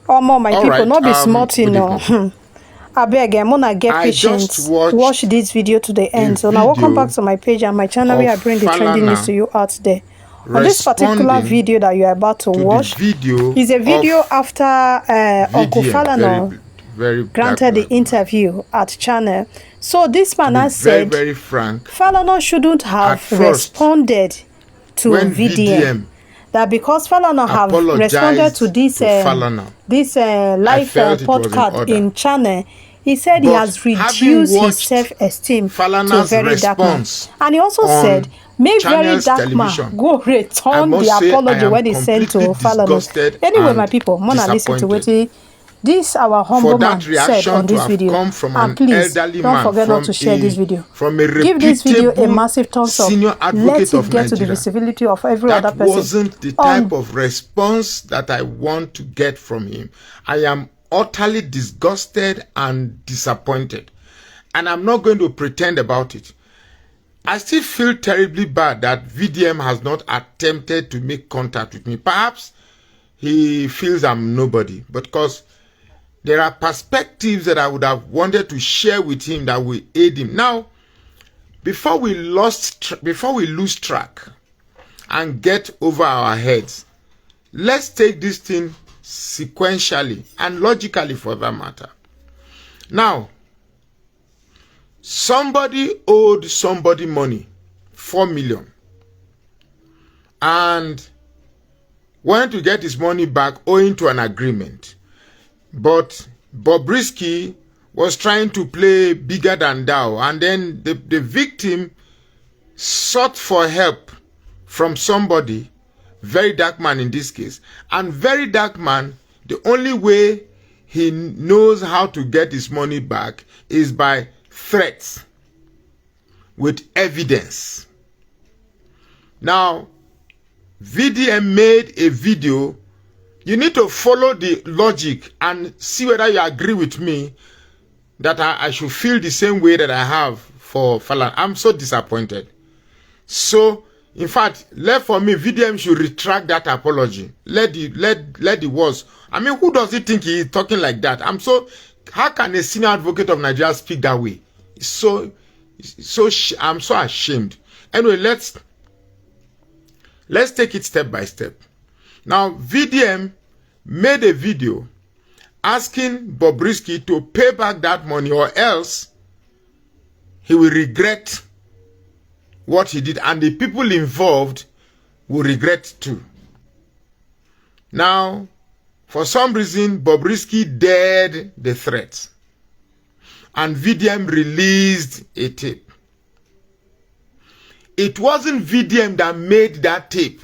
Omo, my All people, right, not be smart, good no. evening. I beg, I'm gonna get I just patience. watched Watch this video to the a end. So now welcome back video to my page and my channel of where I bring the trending news to Falana you out there. On this particular responding video that you are about to to the watch video is a video of after Uncle Falana very dark granted the black man. interview at channel. So this To man be has very, said very frank, Falana shouldn't at have first, responded to when VDM. VDM That because Falana have responded to apologized this to Falana, I live felt it was in podcast order. in channel, he said he But has having reduced his watched self-esteem to Falana's Verydarkman. response And he also said, on make Channel's Verydarkman television, go I return the must say I apology am when he sent to completely Falana. disgusted Anyway, my and people, Mona listen to what disappointed. this our For humble that man said on reaction to this have video. come from And an please, elderly don't man, forget not to share this video. from a Give this video a reputable massive thumbs up. senior Let advocate it of get to the Nigeria, visibility of every other that person. wasn't the type of response that I want to get from him. I am utterly disgusted and disappointed, and I'm not going to pretend about it. I still feel terribly bad that VDM has not attempted to make contact with me. Perhaps he feels I'm nobody, but because there are perspectives that I would have wanted to share with him that will aid him. Now, before we lose track and get over our heads, let's take this thing sequentially and logically for that matter. Now, somebody owed somebody money, 4 million, and wanted to get his money back owing to an agreement. But Bobrisky was trying to play bigger than thou, and then the victim sought for help from somebody, Verydarkman in this case. And Verydarkman, the only way he knows how to get his money back is by threats with evidence. Now, VDM made a video. You need to follow the logic and see whether you agree with me that I should feel the same way that I have for Falana. I'm so disappointed. So, in fact, left for me, VDM should retract that apology. Let the words. I mean, who does he think he is talking like that? How can a senior advocate of Nigeria speak that way? I'm so ashamed. Anyway, let's take it step by step. Now, VDM made a video asking Bobrisky to pay back that money, or else he will regret what he did, and the people involved will regret too. Now, for some reason, Bobrisky dared the threat, and VDM released a tape. It wasn't VDM that made that tape.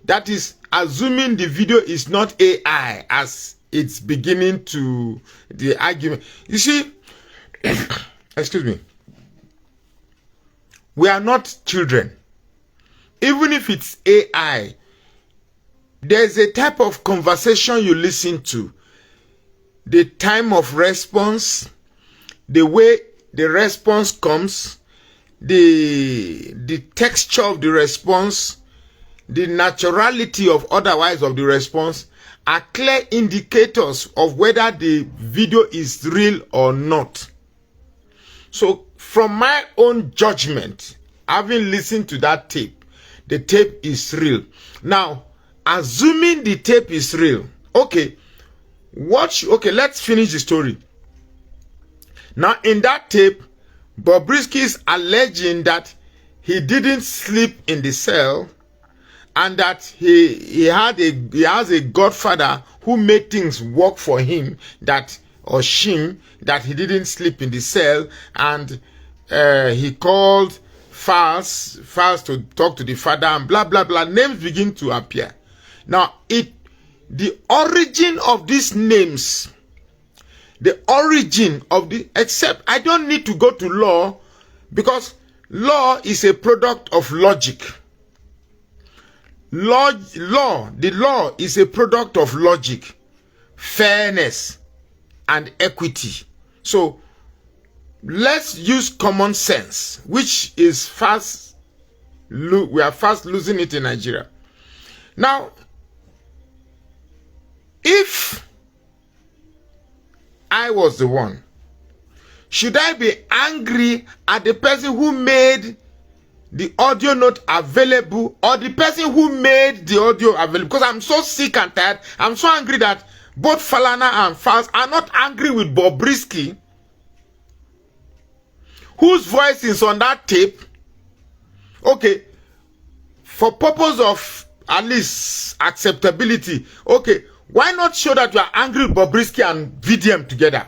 That is assuming the video is not AI, as it's beginning to the argument. You see, excuse me, we are not children. Even if it's AI, there's a type of conversation you listen to, the time of response, the way the response comes, the texture of the response, the naturality of otherwise of the response are clear indicators of whether the video is real or not. So from my own judgment, having listened to that tape, the tape is real. Now, assuming the tape is real, okay, let's finish the story. Now, in that tape, Bobrisky is alleging that he didn't sleep in the cell, and that he has a godfather who made things work for him, that he didn't sleep in the cell, and he called Fals to talk to the father, and blah blah blah. Names begin to appear. Now, the origin of these names, except I don't need to go to law, because law is a product of logic. The law is a product of logic, fairness, and equity. So let's use common sense, which is we are fast losing it in Nigeria. Now, if I was the one? Should I be angry at the person who made the audio not available, or the person who made the audio available? Because I'm so sick and tired. I'm so angry that both Falana and Fanaz are not angry with Bobrisky, whose voice is on that tape. Okay, for purpose of at least acceptability, okay, why not show that you are angry with Bobrisky and VDM together?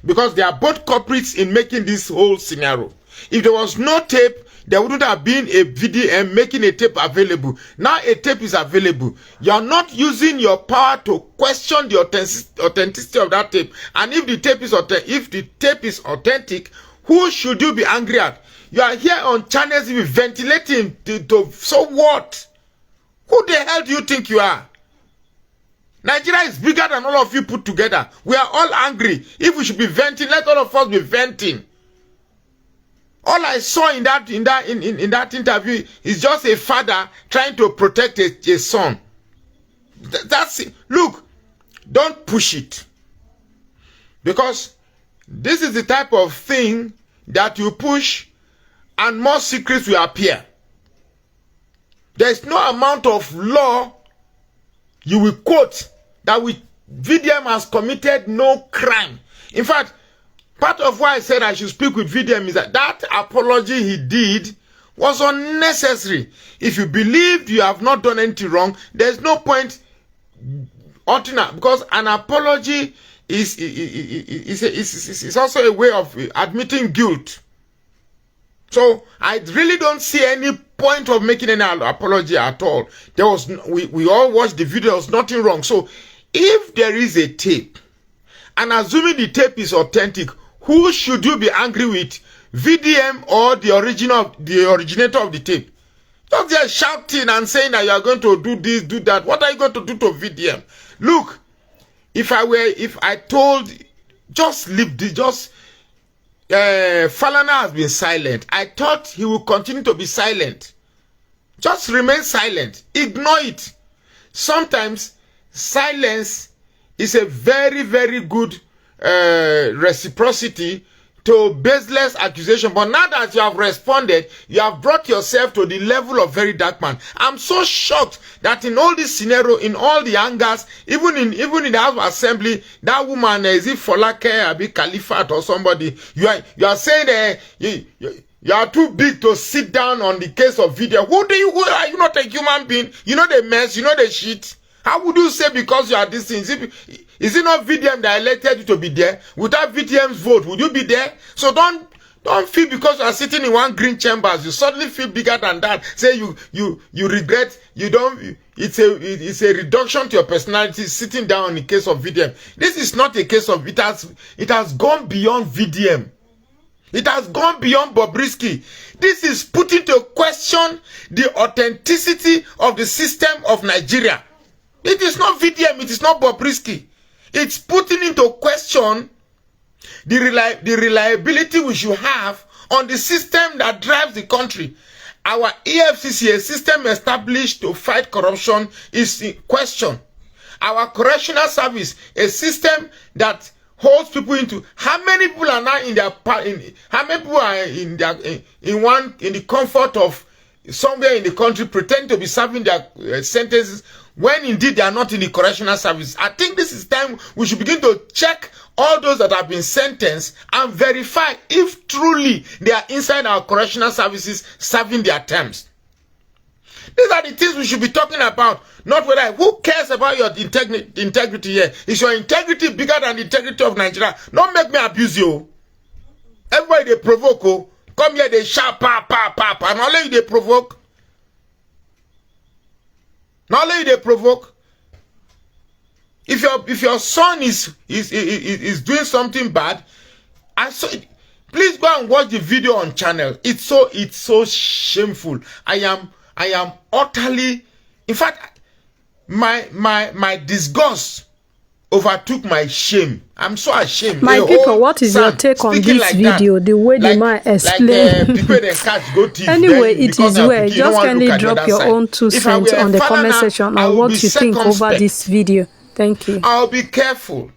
Because they are both culprits in making this whole scenario. If there was no tape, there wouldn't have been a VDM making a tape available. Now a tape is available. You are not using your power to question the authenticity of that tape. And if the tape is authentic, who should you be angry at? You are here on channels ventilating so what? Who the hell do you think you are? Nigeria is bigger than all of you put together. We are all angry. If we should be venting, let all of us be venting. All I saw in that interview is just a father trying to protect a son. That's it. Look, don't push it. Because this is the type of thing that you push and more secrets will appear. There is no amount of law you will quote that VDM has committed no crime. In fact, part of why I said I should speak with VDM is that apology he did was unnecessary. If you believe you have not done anything wrong, there's no point alternate, because an apology is also a way of admitting guilt. So I really don't see any point of making any apology at all. There was we all watched the video. There was nothing wrong. So if there is a tape, and assuming the tape is authentic, who should you be angry with, VDM or the originator of the tape? Don't just shouting and saying that you are going to do this, do that. What are you going to do to VDM? Look, if I told, just leave this, Falana has been silent. I thought he would continue to be silent. Just remain silent. Ignore it. Sometimes silence is a very, very good reciprocity to baseless accusation. But now that you have responded, you have brought yourself to the level of Verydarkman. I'm so shocked that in all this scenario, in all the angers, even in the House of Assembly, that woman, is it Folake, Abi Khalifat or somebody, you are saying you are too big to sit down on the case of video. Who are you not a human being? You know the mess, you know the shit. How would you say because you are this thing? Is it not VDM that elected you to be there? Without VDM's vote, would you be there? So don't feel because you are sitting in one green chambers, you suddenly feel bigger than that. Say you regret, you don't. It's a reduction to your personality sitting down in the case of VDM. This is not a case of it has gone beyond VDM. It has gone beyond Bobrisky. This is putting into question the authenticity of the system of Nigeria. It is not VDM, it is not Bobrisky. It's putting into question the reliability we should have on the system that drives the country. Our EFCC, a system established to fight corruption, is in question. Our correctional service, a system that holds people into. How many people are now in the comfort of somewhere in the country, pretend to be serving their sentences when indeed they are not in the correctional service? I think this is time we should begin to check all those that have been sentenced and verify if truly they are inside our correctional services serving their terms. These are the things we should be talking about, not whether who cares about your integrity here. Is your integrity bigger than the integrity of Nigeria? Don't make me abuse you. Everybody they provoke, oh. Come here, they shout, pa, and all you they provoke. Not only they provoke. If your son is doing something bad, please go and watch the video on channel. It's so shameful. I am utterly, in fact, my disgust overtook my shame. I'm so ashamed. My people, what is your take on this like video? The way the man explained. Anyway, it is well. Just kindly drop your own 2 cents on the comment section on what you think over this video. Thank you. I'll be careful.